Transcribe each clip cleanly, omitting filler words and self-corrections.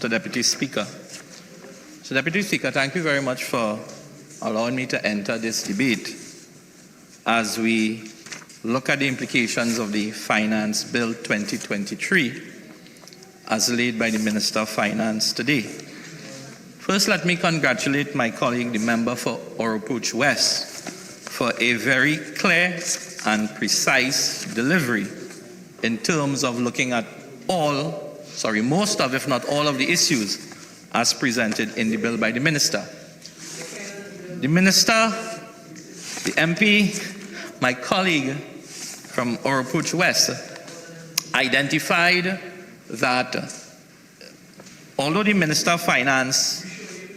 Mr. Deputy Speaker. Mr. Deputy Speaker, thank you very much for allowing me to enter this debate as we look at the implications of the Finance Bill 2023 as laid by the Minister of Finance today. First, let me congratulate my colleague, the member for Oropouche West, for a very clear and precise delivery in terms of looking at most of, if not all of the issues as presented in the bill by the Minister. The Minister, the MP, my colleague from Oropouche West, identified that although the Minister of Finance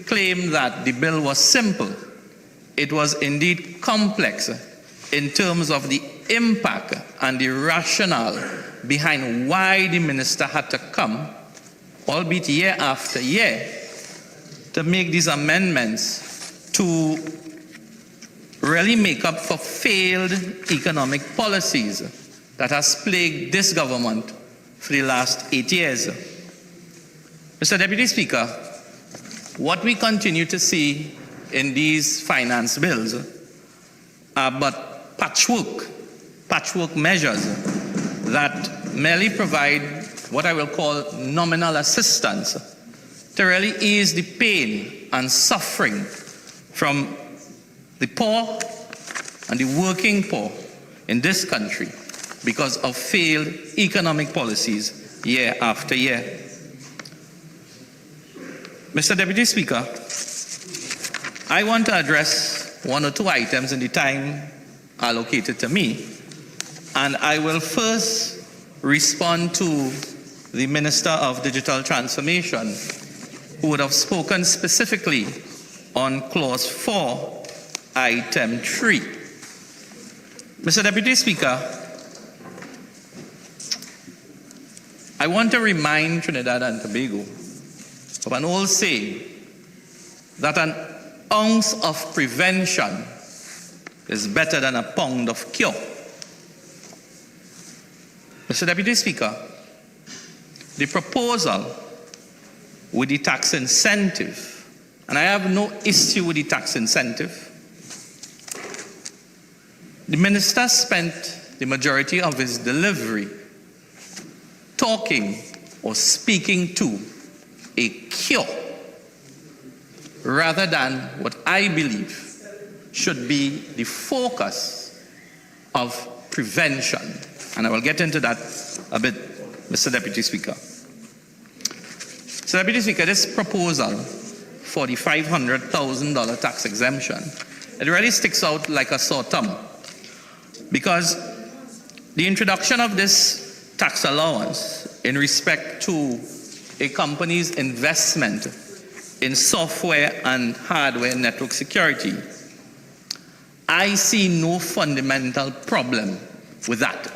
claimed that the bill was simple, it was indeed complex in terms of the impact and the rationale behind why the minister had to come, albeit year after year, to make these amendments to really make up for failed economic policies that has plagued this government for the last 8 years. Mr. Deputy Speaker, what we continue to see in these finance bills are but patchwork measures that merely provide what I will call nominal assistance to really ease the pain and suffering from the poor and the working poor in this country because of failed economic policies year after year. Mr. Deputy Speaker, I want to address one or two items in the time allocated to me, and I will first respond to the Minister of Digital Transformation, who would have spoken specifically on Clause 4, Item 3. Mr. Deputy Speaker, I want to remind Trinidad and Tobago of an old saying that an ounce of prevention is better than a pound of cure. Mr. Deputy Speaker, the proposal with the tax incentive, and I have no issue with the tax incentive, the minister spent the majority of his delivery talking or speaking to a cure rather than what I believe should be the focus of prevention. And I will get into that a bit, Mr. Deputy Speaker. Mr. Deputy Speaker, this proposal for the $500,000 tax exemption, it really sticks out like a sore thumb, because the introduction of this tax allowance in respect to a company's investment in software and hardware network security, I see no fundamental problem with that,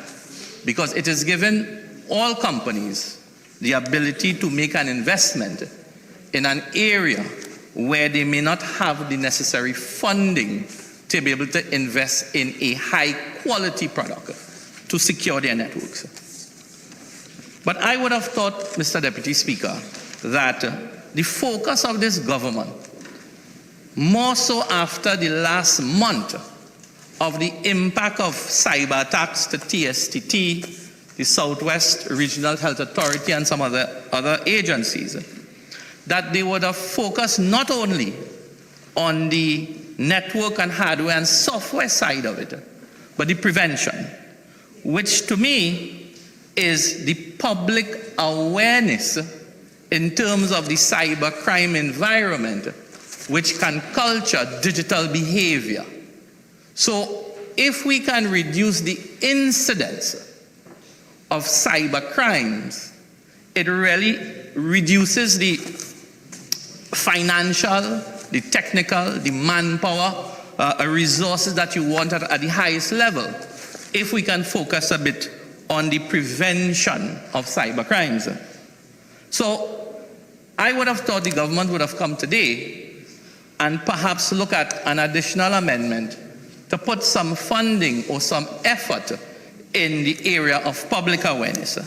because it has given all companies the ability to make an investment in an area where they may not have the necessary funding to be able to invest in a high-quality product to secure their networks. But I would have thought, Mr. Deputy Speaker, that the focus of this government, more so after the last month of the impact of cyber attacks to TSTT, the Southwest Regional Health Authority, and some other agencies, that they would have focused not only on the network and hardware and software side of it, but the prevention, which to me is the public awareness in terms of the cyber crime environment, which can culture digital behavior. So if we can reduce the incidence of cyber crimes, it really reduces the financial, the technical, the manpower, resources that you want at the highest level, if we can focus a bit on the prevention of cyber crimes. So I would have thought the government would have come today and perhaps look at an additional amendment to put some funding or some effort in the area of public awareness.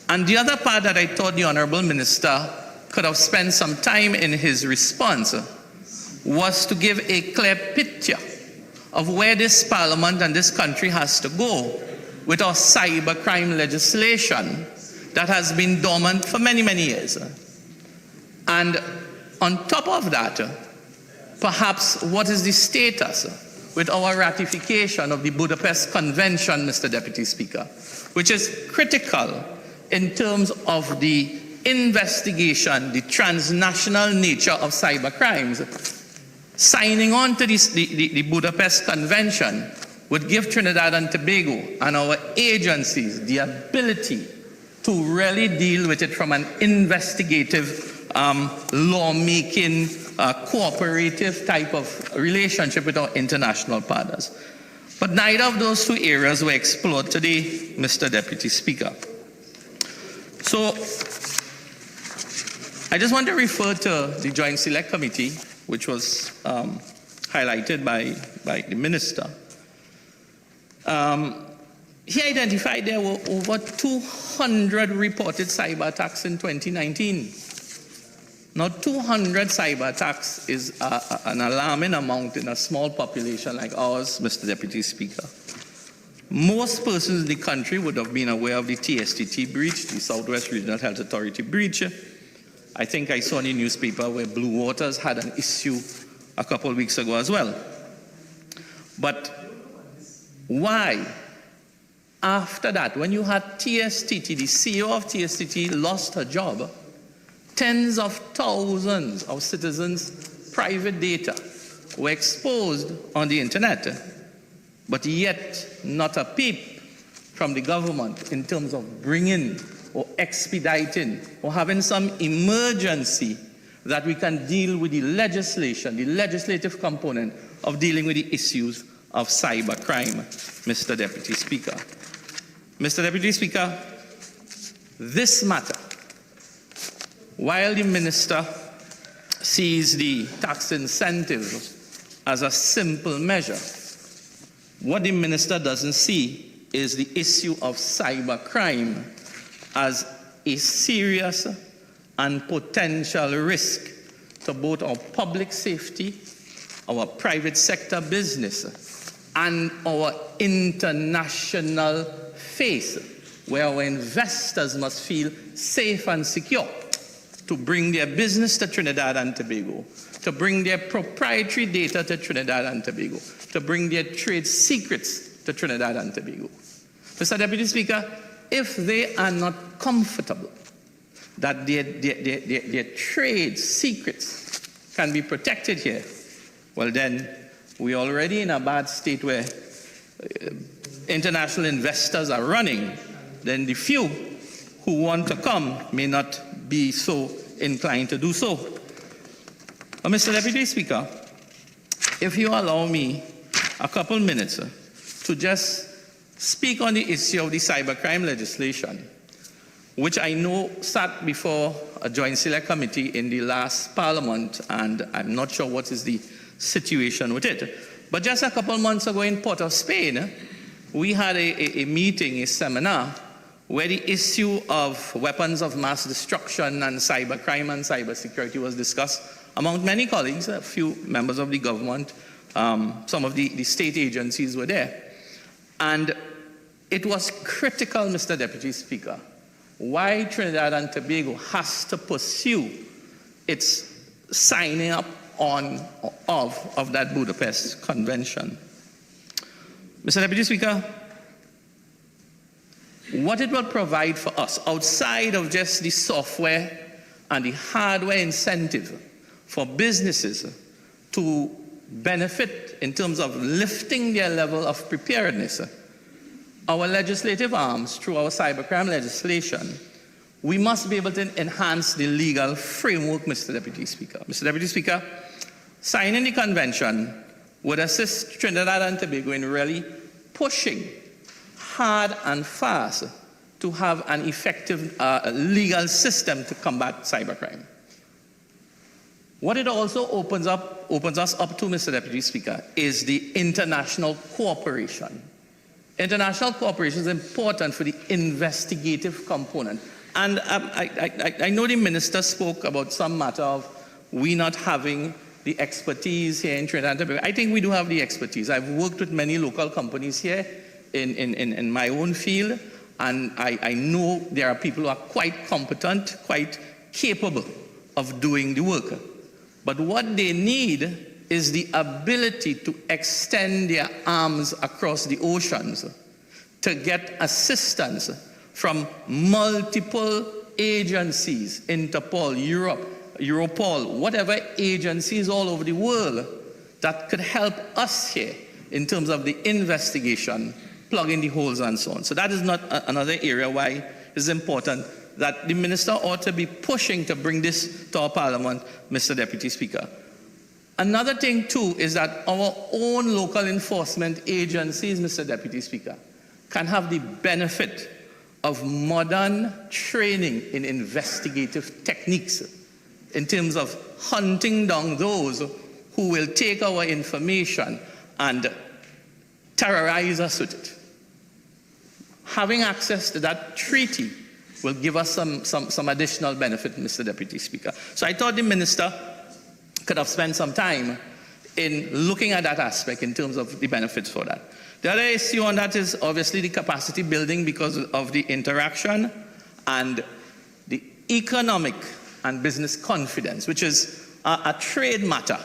And the other part that I thought the Honorable Minister could have spent some time in his response was to give a clear picture of where this parliament and this country has to go with our cybercrime legislation that has been dormant for many, many years. And on top of that, perhaps what is the status with our ratification of the Budapest Convention, Mr. Deputy Speaker, which is critical in terms of the investigation, the transnational nature of cybercrimes. Signing on to the Budapest Convention would give Trinidad and Tobago and our agencies the ability to really deal with it from an investigative, lawmaking, cooperative type of relationship with our international partners. But neither of those two areas were explored today, Mr. Deputy Speaker. So I just want to refer to the Joint Select Committee, which was highlighted by the minister. He identified there were over 200 reported cyber attacks in 2019. Now, 200 cyber attacks is an alarming amount in a small population like ours, Mr. Deputy Speaker. Most persons in the country would have been aware of the TSTT breach, the Southwest Regional Health Authority breach. I think I saw in the newspaper where Blue Waters had an issue a couple of weeks ago as well. But why? After that, when you had TSTT, the CEO of TSTT lost her job, tens of thousands of citizens' private data were exposed on the internet, but yet not a peep from the government in terms of bringing or expediting or having some emergency that we can deal with the legislation, the legislative component of dealing with the issues of cybercrime, Mr. Deputy Speaker. Mr. Deputy Speaker, this matter, while the minister sees the tax incentives as a simple measure, what the minister doesn't see is the issue of cybercrime as a serious and potential risk to both our public safety, our private sector business, and our international face, where our investors must feel safe and secure to bring their business to Trinidad and Tobago, to bring their proprietary data to Trinidad and Tobago, to bring their trade secrets to Trinidad and Tobago. Mr. Deputy Speaker, if they are not comfortable that their trade secrets can be protected here, well then, we're already in a bad state where international investors are running. Then the few who want to come may not be so inclined to do so. But Mr. Deputy Speaker, if you allow me a couple minutes to just speak on the issue of the cybercrime legislation, which I know sat before a Joint Select Committee in the last Parliament, and I'm not sure what is the situation with it. But just a couple months ago in Port of Spain, we had a meeting, a seminar, where the issue of weapons of mass destruction and cybercrime and cybersecurity was discussed among many colleagues, a few members of the government, some of the state agencies were there. And it was critical, Mr. Deputy Speaker, why Trinidad and Tobago has to pursue its signing up on or of that Budapest Convention. Mr. Deputy Speaker, what it will provide for us outside of just the software and the hardware incentive for businesses to benefit in terms of lifting their level of preparedness, our legislative arms through our cybercrime legislation, we must be able to enhance the legal framework, Mr. Deputy Speaker. Mr. Deputy Speaker, signing the convention would assist Trinidad and Tobago in really pushing hard and fast to have an effective legal system to combat cybercrime. What it also opens us up to, Mr. Deputy Speaker, is the international cooperation. International cooperation is important for the investigative component, And I know the minister spoke about some matter of we not having the expertise here in Trinidad and Tobago. I think we do have the expertise. I've worked with many local companies here in my own field, and I know there are people who are quite competent, quite capable of doing the work. But what they need is the ability to extend their arms across the oceans to get assistance from multiple agencies, Interpol, Europol, whatever agencies all over the world that could help us here in terms of the investigation, plugging the holes and so on. So that is not another area why it's important that the minister ought to be pushing to bring this to our parliament, Mr. Deputy Speaker. Another thing too is that our own local enforcement agencies, Mr. Deputy Speaker, can have the benefit of modern training in investigative techniques in terms of hunting down those who will take our information and terrorize us with it. Having access to that treaty will give us some additional benefit, Mr. Deputy Speaker. So I thought the minister could have spent some time in looking at that aspect in terms of the benefits for that. The other issue on that is obviously the capacity building because of the interaction and the economic and business confidence, which is a trade matter.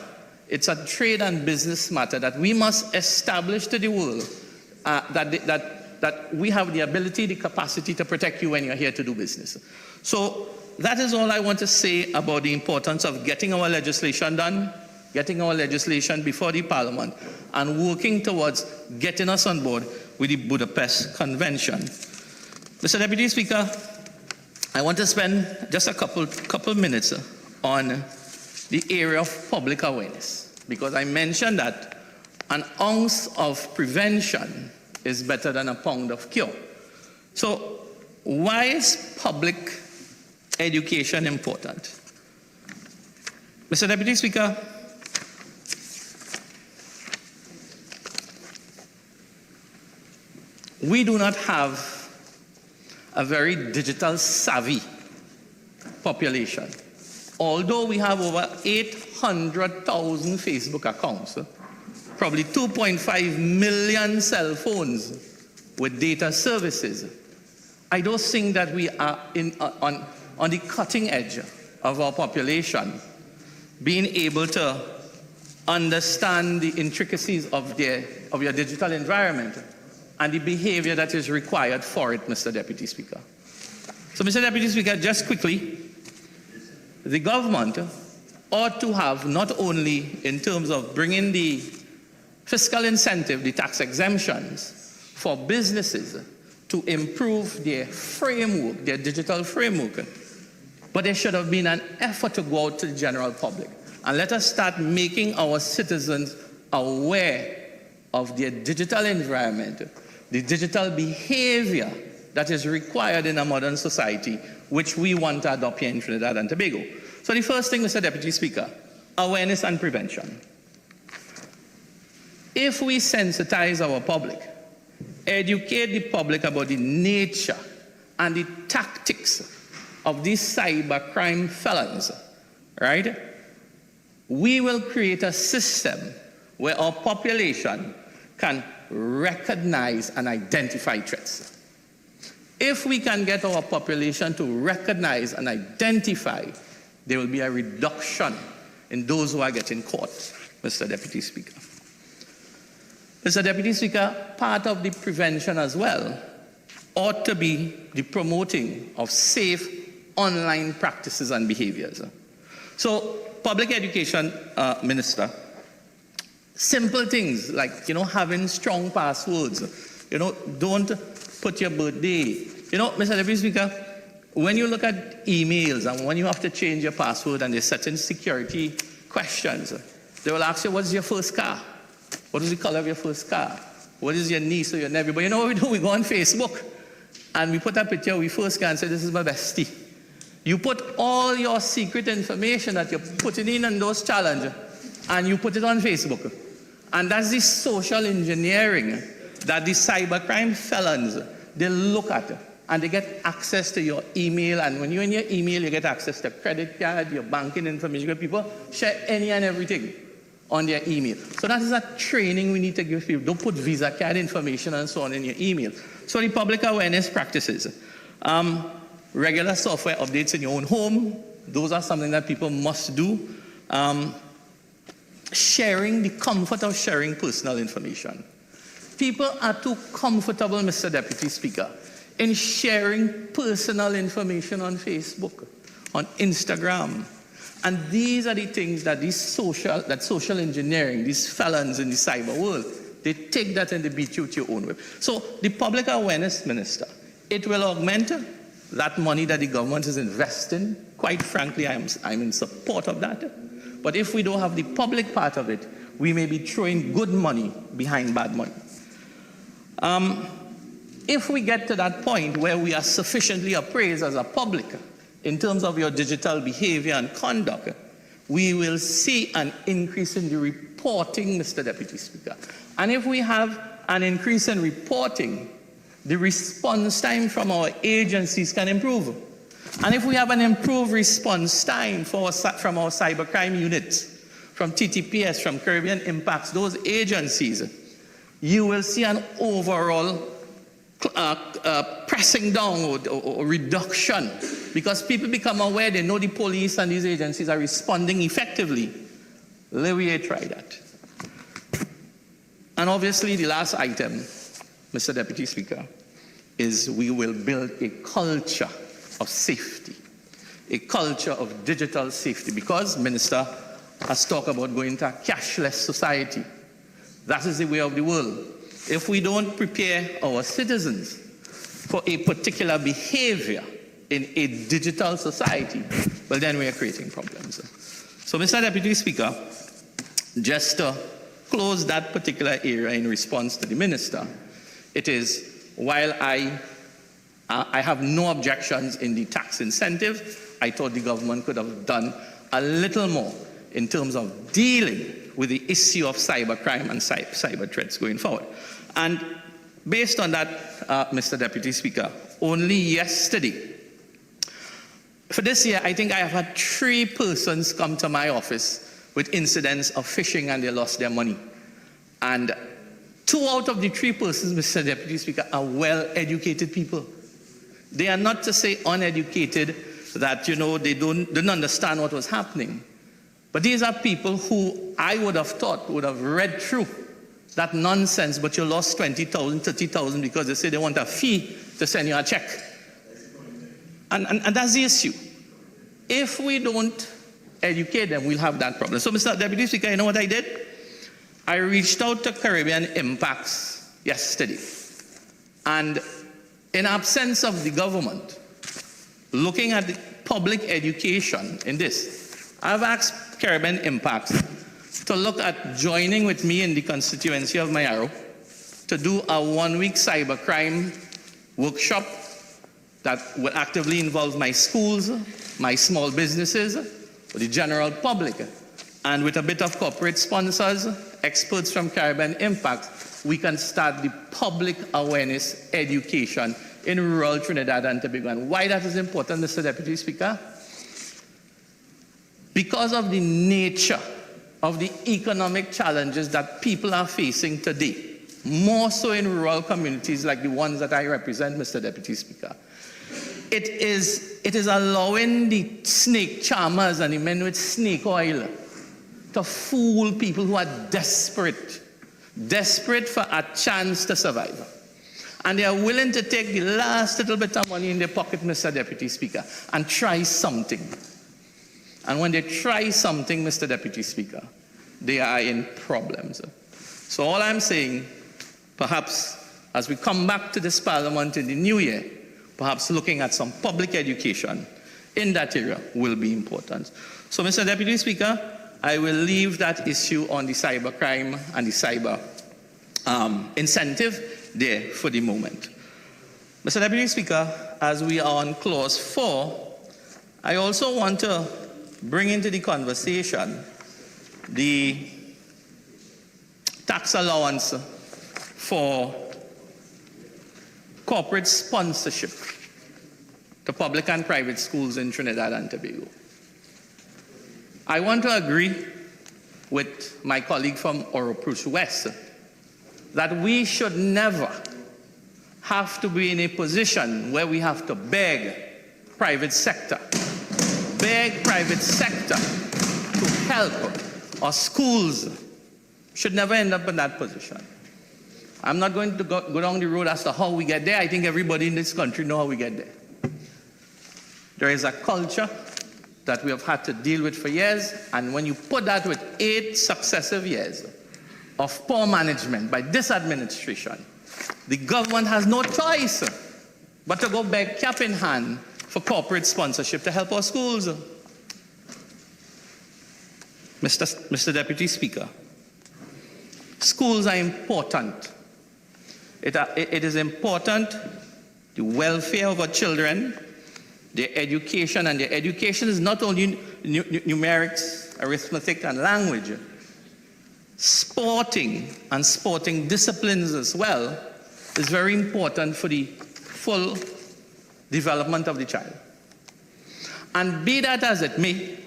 It's a trade and business matter that we must establish to the world that we have the ability, the capacity to protect you when you're here to do business. So that is all I want to say about the importance of getting our legislation done, getting our legislation before the Parliament, and working towards getting us on board with the Budapest Convention. Mr. Deputy Speaker, I want to spend just a couple minutes on the area of public awareness, because I mentioned that an ounce of prevention is better than a pound of cure. So why is public education important? Mr. Deputy Speaker, we do not have a very digital savvy population. Although we have over 800,000 Facebook accounts, probably 2.5 million cell phones with data services, I don't think that we are on the cutting edge of our population being able to understand the intricacies of your digital environment and the behavior that is required for it, Mr. Deputy Speaker. So, Mr. Deputy Speaker, just quickly, the government ought to have not only in terms of bringing the fiscal incentive, the tax exemptions for businesses to improve their framework, their digital framework, but there should have been an effort to go out to the general public. And let us start making our citizens aware of their digital environment, the digital behavior that is required in a modern society, which we want to adopt here in Trinidad and Tobago. So the first thing, Mr. Deputy Speaker, awareness and prevention. If we sensitize our public, educate the public about the nature and the tactics of these cybercrime felons, right? We will create a system where our population can recognize and identify threats. If we can get our population to recognize and identify, there will be a reduction in those who are getting caught, Mr. Deputy Speaker. Mr. Deputy Speaker, part of the prevention as well ought to be the promoting of safe online practices and behaviors. So, public education, Minister, simple things like, having strong passwords, don't put your birthday. Mr. Deputy Speaker, when you look at emails and when you have to change your password and there's certain security questions, they will ask you, what's your first car? What is the color of your first car? What is your niece or your nephew? But you know what we do? We go on Facebook and we put a picture of we first car and say, this is my bestie. You put all your secret information that you're putting in those challenges and you put it on Facebook. And that's the social engineering that the cybercrime felons, they look at. and they get access to your email, and when you're in your email, you get access to credit card, your banking information. People share any and everything on their email. So that is a training we need to give people. Don't put Visa card information and so on in your email. So the public awareness practices. Regular software updates in your own home. Those are something that people must do. Sharing, the comfort of sharing personal information. People are too comfortable, Mr. Deputy Speaker, in sharing personal information on Facebook, on Instagram. And these are the things that social engineering, these felons in the cyber world, they take that and they beat you to your own way. So the public awareness minister, it will augment that money that the government is investing. Quite frankly, I'm in support of that. But if we don't have the public part of it, we may be throwing good money behind bad money. If we get to that point where we are sufficiently appraised as a public in terms of your digital behavior and conduct, we will see an increase in the reporting, Mr. Deputy Speaker. And if we have an increase in reporting, the response time from our agencies can improve. And if we have an improved response time from our cybercrime units, from TTPS, from Caribbean Impacts, those agencies, you will see an overall pressing down or reduction, because people become aware, they know the police and these agencies are responding effectively. Let me try that. And obviously the last item, Mr. Deputy Speaker, is we will build a culture of safety, a culture of digital safety, because Minister has talked about going to a cashless society. That is the way of the world. If we don't prepare our citizens for a particular behavior in a digital society, well, then we are creating problems. So, Mr. Deputy Speaker, just to close that particular area in response to the minister, it is, while I have no objections in the tax incentive, I thought the government could have done a little more in terms of dealing with the issue of cybercrime and cyber threats going forward. And based on that, Mr. Deputy Speaker, only yesterday, for this year, I think I have had 3 persons come to my office with incidents of phishing and they lost their money. And 2 out of the 3 persons, Mr. Deputy Speaker, are well-educated people. They are not to say uneducated, that, they didn't understand what was happening. But these are people who I would have thought would have read through that nonsense, but you lost 20,000, 30,000 because they say they want a fee to send you a check. And that's the issue. If we don't educate them, we'll have that problem. So, Mr. Deputy Speaker, you know what I did? I reached out to Caribbean Impacts yesterday. And in absence of the government, looking at the public education in this, I've asked Caribbean Impacts to look at joining with me in the constituency of Mayaro to do a 1-week cybercrime workshop that will actively involve my schools, my small businesses, the general public, and with a bit of corporate sponsors, experts from Caribbean Impacts, we can start the public awareness education in rural Trinidad and Tobago. And why that is important, Mr. Deputy Speaker? Because of the nature of the economic challenges that people are facing today, more so in rural communities like the ones that I represent, Mr. Deputy Speaker. It is allowing the snake charmers and the men with snake oil to fool people who are desperate for a chance to survive. And they are willing to take the last little bit of money in their pocket, Mr. Deputy Speaker, and try something. And when they try something, Mr. Deputy Speaker, they are in problems. So all I'm saying, perhaps as we come back to this Parliament in the new year, perhaps looking at some public education in that area will be important. So, Mr. Deputy Speaker, I will leave that issue on the cybercrime and the cyber incentive there for the moment. Mr. Deputy Speaker, as we are on clause 4, I also want to bring into the conversation the tax allowance for corporate sponsorship. public and private schools in Trinidad and Tobago. I want to agree with my colleague from Oropouche West that we should never have to be in a position where we have to beg private sector to help. Our schools should never end up in that position. I'm not going to go down the road as to how we get there. I think everybody in this country knows how we get there. There is a culture that we have had to deal with for years, and when you put that with 8 successive years of poor management by this administration, the government has no choice but to go beg cap in hand for corporate sponsorship to help our schools. Mr. Deputy Speaker, schools are important. It is important, the welfare of our children, their education, and their education is not only numerics, arithmetic, and language. Sporting and sporting disciplines as well is very important for the full development of the child. And be that as it may,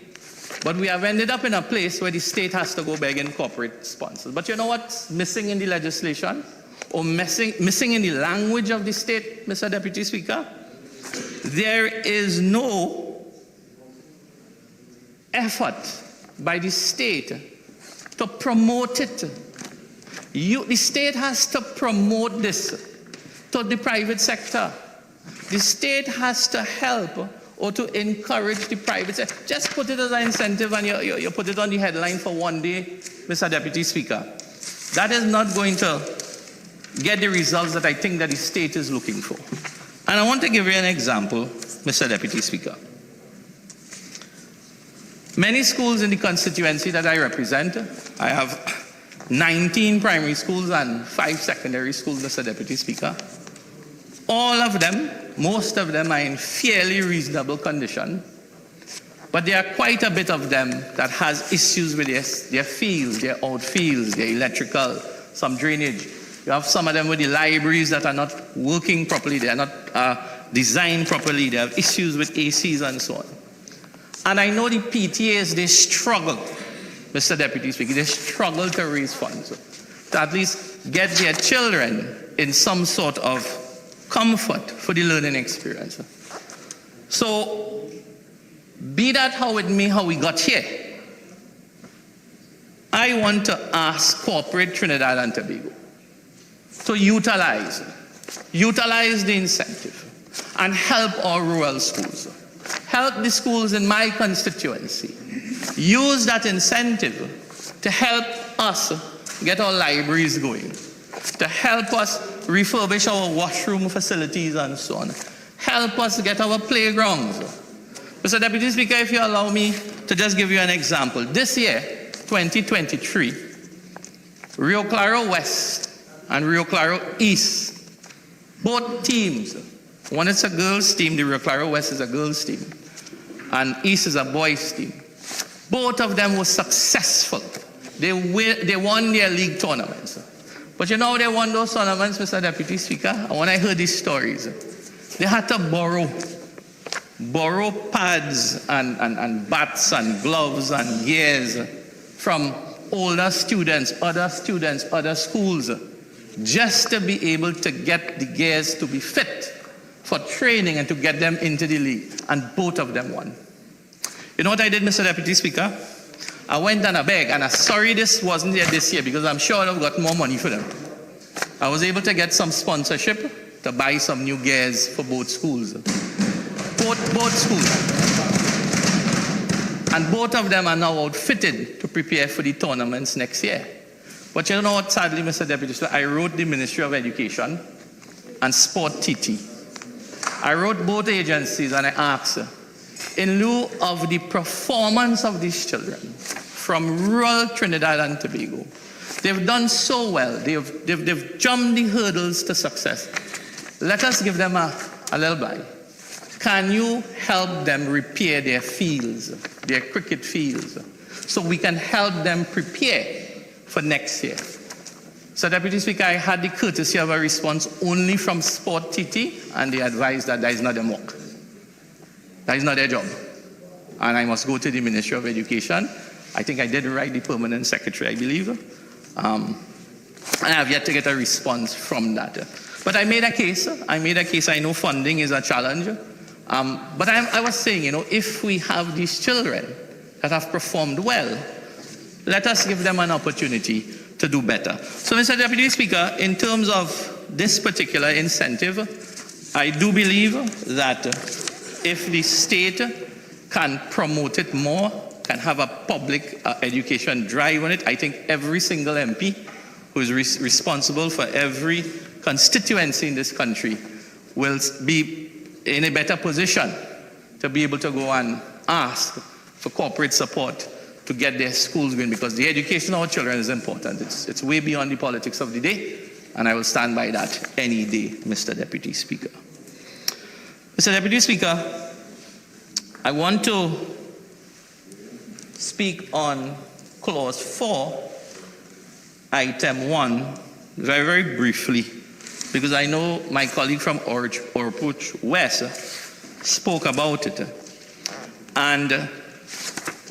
but we have ended up in a place where the state has to go begging corporate sponsors. But you know what's missing in the legislation? Or missing in the language of the state, Mr. Deputy Speaker? There is no effort by the state to promote it. The state has to promote this to the private sector. The state has to help or to encourage the private sector. Just put it as an incentive and you put it on the headline for one day, Mr. Deputy Speaker. That is not going to get the results that I think that the state is looking for. And I want to give you an example, Mr. Deputy Speaker. Many schools in the constituency that I represent, I have 19 primary schools and 5 secondary schools, Mr. Deputy Speaker. All of them, most of them are in fairly reasonable condition, but there are quite a bit of them that has issues with their fields, their outfields, their electrical, some drainage. You have some of them with the libraries that are not working properly, they are not designed properly, they have issues with ACs and so on. And I know the PTAs, they struggle, Mr. Deputy Speaker, they struggle to raise funds to at least get their children in some sort of comfort for the learning experience. So, be that how it may, how we got here, I want to ask corporate Trinidad and Tobago to utilize the incentive and help our rural schools. Help the schools in my constituency. Use that incentive to help us get our libraries going, to help us refurbish our washroom facilities and so on. Help us get our playgrounds. Mr. Deputy Speaker, if you allow me to just give you an example. This year, 2023, Rio Claro West and Rio Claro East, both teams, one is a girls' team, the Rio Claro West is a girls' team, and East is a boys' team. Both of them were successful. They won their league tournaments. But you know how they won those tournaments, Mr. Deputy Speaker? And when I heard these stories, they had to borrow pads and bats and gloves and gears from older students, other schools, just to be able to get the gears to be fit for training and to get them into the league. And both of them won. You know what I did, Mr. Deputy Speaker? I went and I begged, and I'm sorry this wasn't there this year because I'm sure I've got more money for them. I was able to get some sponsorship to buy some new gears for both schools. Both schools. And both of them are now outfitted to prepare for the tournaments next year. But you know what, sadly, Mr. Deputy Speaker, I wrote the Ministry of Education and Sport TT. I wrote both agencies and I asked, in lieu of the performance of these children from rural Trinidad and Tobago, they've done so well, they've jumped the hurdles to success. Let us give them a little buy. Can you help them repair their fields, their cricket fields, so we can help them prepare for next year? So, Deputy Speaker, I had the courtesy of a response only from Sport TT, and they advised that that is not a mock. That is not their job. And I must go to the Ministry of Education. I think I did write the permanent secretary, I believe. And I have yet to get a response from that. But I made a case. I know funding is a challenge. But I was saying, if we have these children that have performed well, let us give them an opportunity to do better. So, Mr. Deputy Speaker, in terms of this particular incentive, I do believe that if the state can promote it more, can have a public education drive on it, I think every single MP who is responsible for every constituency in this country will be in a better position to be able to go and ask for corporate support to get their schools going, because the education of our children is important. It's way beyond the politics of the day, and I will stand by that any day, Mr. Deputy Speaker. Mr. Deputy Speaker, I want to speak on Clause 4, Item 1, very, very briefly, because I know my colleague from Orpuch West spoke about it. And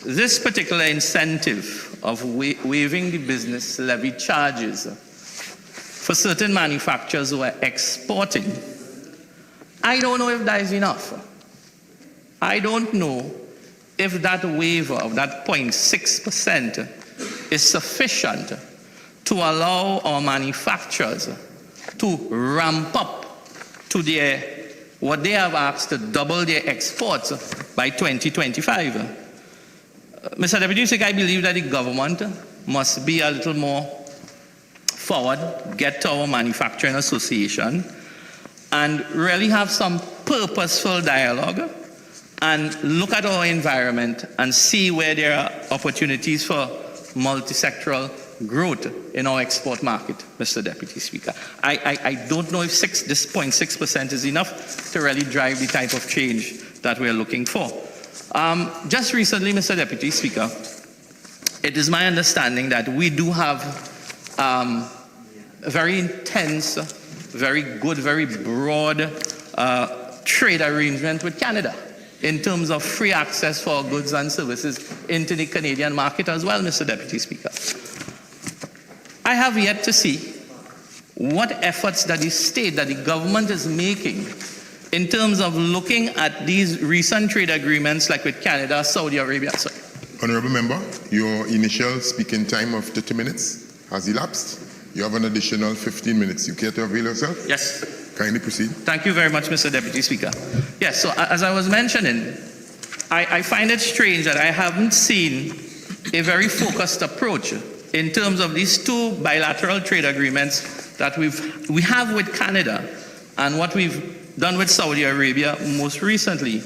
this particular incentive of waiving the business levy charges for certain manufacturers who are exporting, I don't know if that is enough. I don't know if that waiver of that 0.6% is sufficient to allow our manufacturers to ramp up to what they have asked to double their exports by 2025. Mr. Deputy Speaker, I believe that the government must be a little more forward, get to our manufacturing association, and really have some purposeful dialogue and look at our environment and see where there are opportunities for multi-sectoral growth in our export market, Mr. Deputy Speaker. I don't know if this 0.6% is enough to really drive the type of change that we're looking for. Just recently, Mr. Deputy Speaker, it is my understanding that we do have a very intense, very good, very broad trade arrangement with Canada in terms of free access for goods and services into the Canadian market as well, Mr. Deputy Speaker. I have yet to see what efforts that the state, that the government is making in terms of looking at these recent trade agreements like with Canada, Saudi Arabia. Sorry. Honourable Member, your initial speaking time of 30 minutes has elapsed. You have an additional 15 minutes. You care to avail yourself? Yes. Kindly proceed. Thank you very much, Mr. Deputy Speaker. Yes, so as I was mentioning, I find it strange that I haven't seen a very focused approach in terms of these two bilateral trade agreements that we have with Canada and what we've done with Saudi Arabia most recently.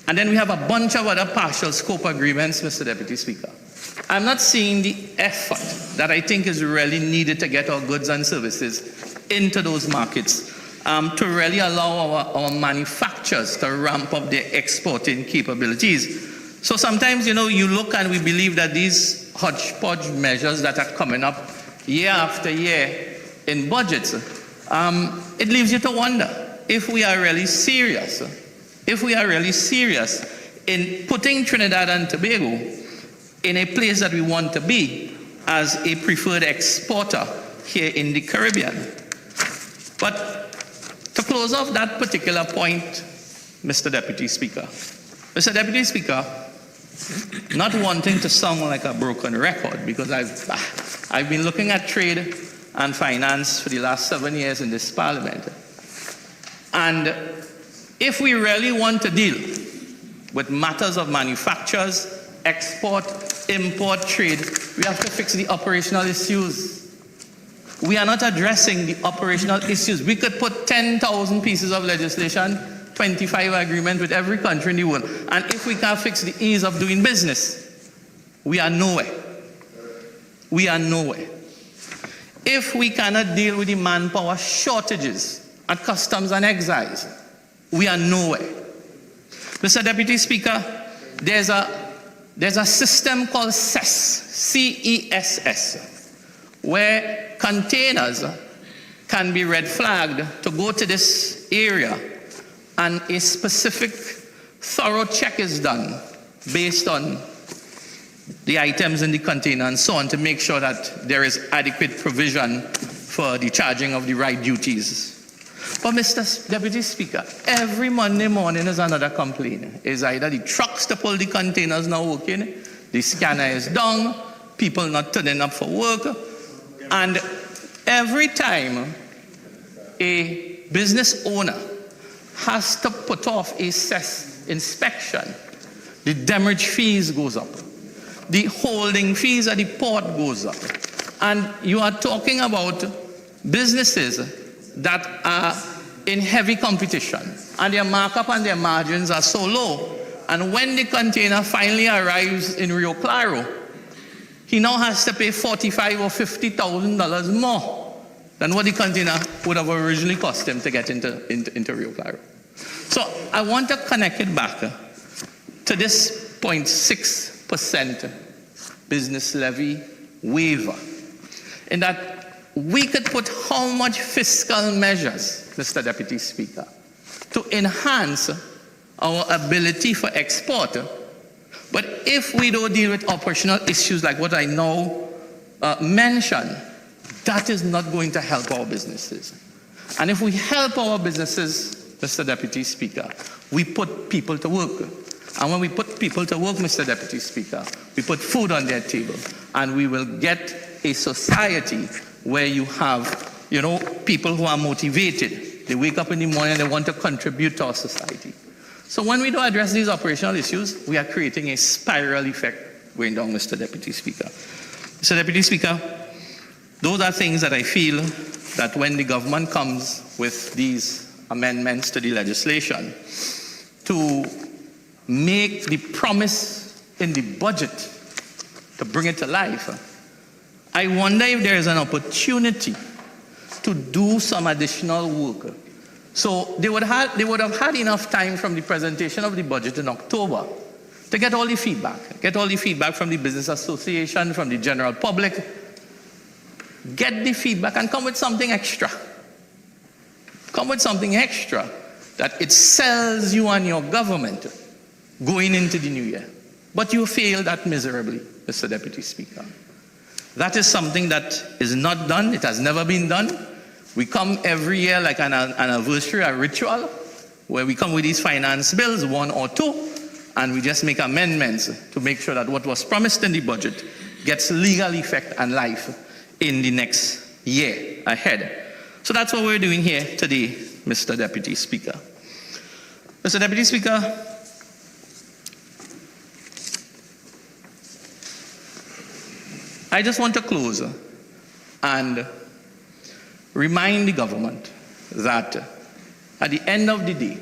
And then we have a bunch of other partial scope agreements, Mr. Deputy Speaker. I'm not seeing the effort that I think is really needed to get our goods and services into those markets to really allow our manufacturers to ramp up their exporting capabilities. So sometimes, you look and we believe that these hodgepodge measures that are coming up year after year in budgets, it leaves you to wonder if we are really serious in putting Trinidad and Tobago in a place that we want to be as a preferred exporter here in the Caribbean. But to close off that particular point, Mr. Deputy Speaker, not wanting to sound like a broken record, because I've been looking at trade and finance for the last 7 years in this parliament. And if we really want to deal with matters of manufacturers, export, import, trade, we have to fix the operational issues. We are not addressing the operational issues. We could put 10,000 pieces of legislation, 25 agreements with every country in the world, and if we can't fix the ease of doing business, we are nowhere. We are nowhere. If we cannot deal with the manpower shortages at customs and excise, we are nowhere. Mr. Deputy Speaker, there's a system called CESS, C-E-S-S, where containers can be red flagged to go to this area, and a specific thorough check is done based on the items in the container and so on to make sure that there is adequate provision for the charging of the right duties. But Mr. Deputy Speaker, every Monday morning is another complaint. It's either the trucks to pull the containers not working, the scanner is down, people not turning up for work, and every time a business owner has to put off a cess inspection, the demurrage fees goes up. The holding fees at the port goes up. And you are talking about businesses that are in heavy competition, and their markup and their margins are so low. And when the container finally arrives in Rio Claro, he now has to pay $45,000 or $50,000 more than what the container would have originally cost him to get into Rio Claro. So I want to connect it back to this 0.6% business levy waiver, in that we could put how much fiscal measures, Mr. Deputy Speaker, to enhance our ability for export. But if we don't deal with operational issues like what I now mentioned, that is not going to help our businesses. And if we help our businesses, Mr. Deputy Speaker, we put people to work. And when we put people to work, Mr. Deputy Speaker, we put food on their table, and we will get a society where you have, people who are motivated. They wake up in the morning and they want to contribute to our society. So when we don't address these operational issues, we are creating a spiral effect going down, Mr. Deputy Speaker. Mr. Deputy Speaker, those are things that I feel that when the government comes with these amendments to the legislation to make the promise in the budget to bring it to life, I wonder if there is an opportunity to do some additional work. So they would have had enough time from the presentation of the budget in October to get all the feedback from the business association, from the general public, get the feedback and come with something extra. Come with something extra that it sells you and your government going into the new year. But you failed that miserably, Mr. Deputy Speaker. That is something that is not done. It has never been done. We come every year like an anniversary, a ritual, where we come with these finance bills, one or two, and we just make amendments to make sure that what was promised in the budget gets legal effect and life in the next year ahead. So that's what we're doing here today, Mr. Deputy Speaker. Mr. Deputy Speaker, I just want to close and remind the government that at the end of the day,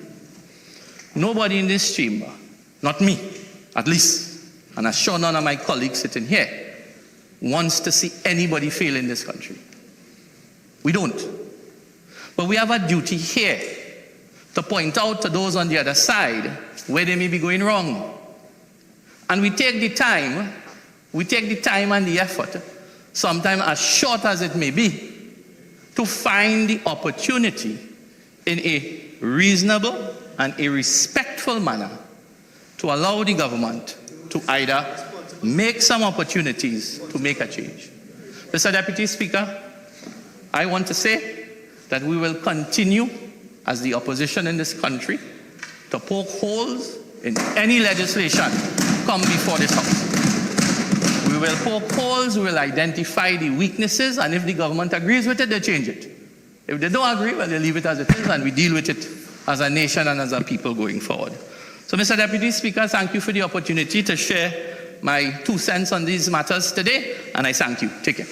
nobody in this chamber, not me at least, and I'm sure none of my colleagues sitting here, wants to see anybody fail in this country. We don't. But we have a duty here to point out to those on the other side where they may be going wrong. And we take the time and the effort, sometimes as short as it may be, to find the opportunity in a reasonable and a respectful manner to allow the government to either make some opportunities to make a change. Mr. Deputy Speaker, I want to say that we will continue as the opposition in this country to poke holes in any legislation come before this House. We will poke holes, we will identify the weaknesses, and if the government agrees with it, they change it. If they don't agree, well, they leave it as it is, and we deal with it as a nation and as a people going forward. So, Mr. Deputy Speaker, thank you for the opportunity to share my 2 cents on these matters today, and I thank you. Take care.